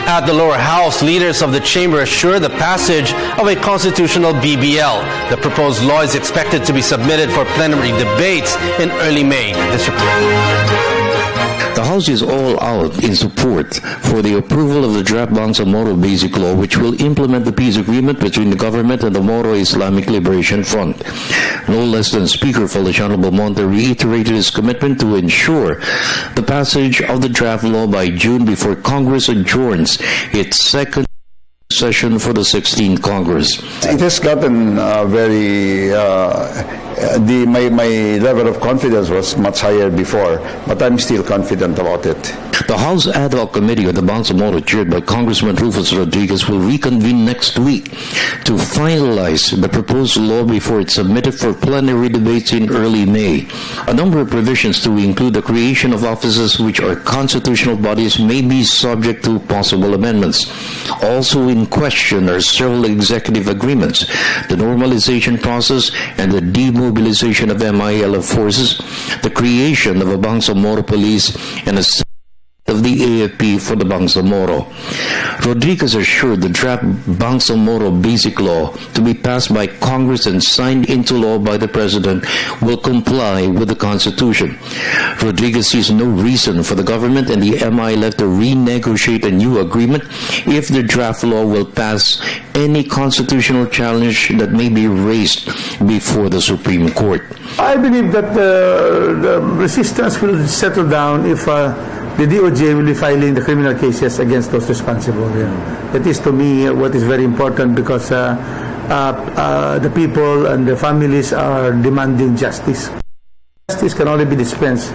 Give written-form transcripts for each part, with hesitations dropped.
At the lower house, leaders of the chamber assure the passage of a constitutional BBL. The proposed law is expected to be submitted for plenary debates in early May. This report. The House is all out in support for the approval of the draft Bangsamoro Basic Law, which will implement the peace agreement between the government and the Moro Islamic Liberation Front. No less than Speaker Feliciano Belmonte reiterated his commitment to ensure the passage of the draft law by June before Congress adjourns its second session for the 16th Congress. It has gotten my level of confidence was much higher before, but I'm still confident about it. The House Ad Hoc Committee of the Bangsamoro, chaired by Congressman Rufus Rodriguez, will reconvene next week to finalize the proposed law before it's submitted for plenary debates in early May. A number of provisions to include the creation of offices which are constitutional bodies may be subject to possible amendments. Also in question are several executive agreements, the normalization process and the demobilization of MILF forces, the creation of a Bangsamoro police, and a of the AFP for the Bangsamoro. Rodriguez assured the draft Bangsamoro Basic Law to be passed by Congress and signed into law by the President will comply with the Constitution. Rodriguez sees no reason for the government and the MILF to renegotiate a new agreement if the draft law will pass any constitutional challenge that may be raised before the Supreme Court. I believe that the resistance will settle down if the DOJ will be filing the criminal cases against those responsible. That is, to me, what is very important, because the people and the families are demanding justice. Justice can only be dispensed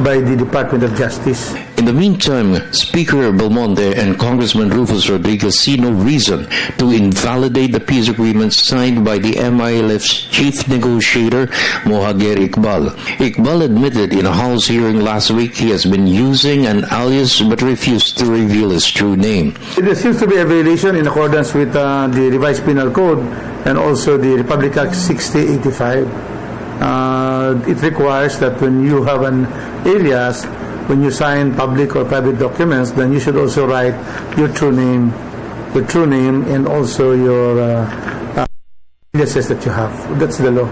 by the Department of Justice. In the meantime, Speaker Belmonte and Congressman Rufus Rodriguez see no reason to invalidate the peace agreement signed by the MILF's chief negotiator, Mohager Iqbal. Iqbal admitted in a House hearing last week he has been using an alias but refused to reveal his true name. There seems to be a violation in accordance with the Revised Penal Code and also the Republic Act 6085. It requires that when you have an alias, when you sign public or private documents, then you should also write your true name, and also your aliases that you have. That's the law.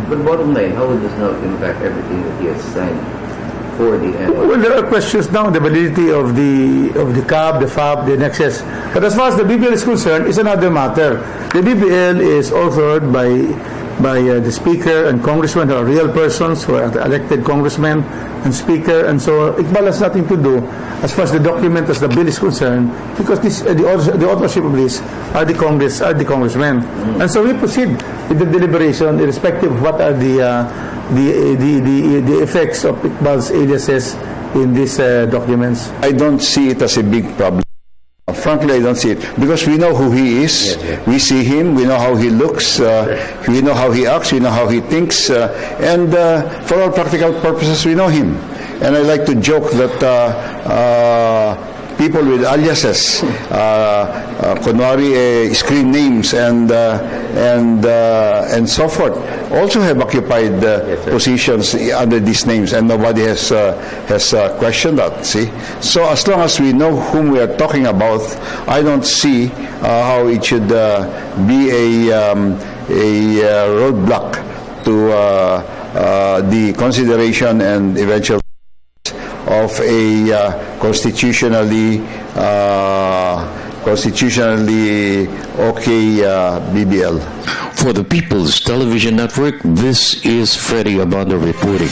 But bottom line, how would this not impact everything that he has signed for the end? Well, there are questions now, the validity of the CAB, the FAB, the nexus. But as far as the BBL is concerned, it's another matter. The BBL is authored by the Speaker and Congressmen who are real persons, who are elected congressmen and Speaker, and so Iqbal has nothing to do as far as the document, as the bill is concerned, because the authorship of this are the congressmen, and so we proceed with the deliberation, irrespective of what are the effects of Iqbal's aliases in these documents. I don't see it as a big problem. Frankly, I don't see it, because we know who he is. We see him, we know how he looks, we know how he acts, we know how he thinks, and for all practical purposes, we know him. And I like to joke that people with aliases, kunwari screen names and so forth, also have occupied positions under these names, and nobody has questioned that. See, so as long as we know whom we are talking about, I don't see how it should be a roadblock to the consideration and eventual of a constitutionally okay BBL. For the People's Television Network, this is Freddie Abando reporting.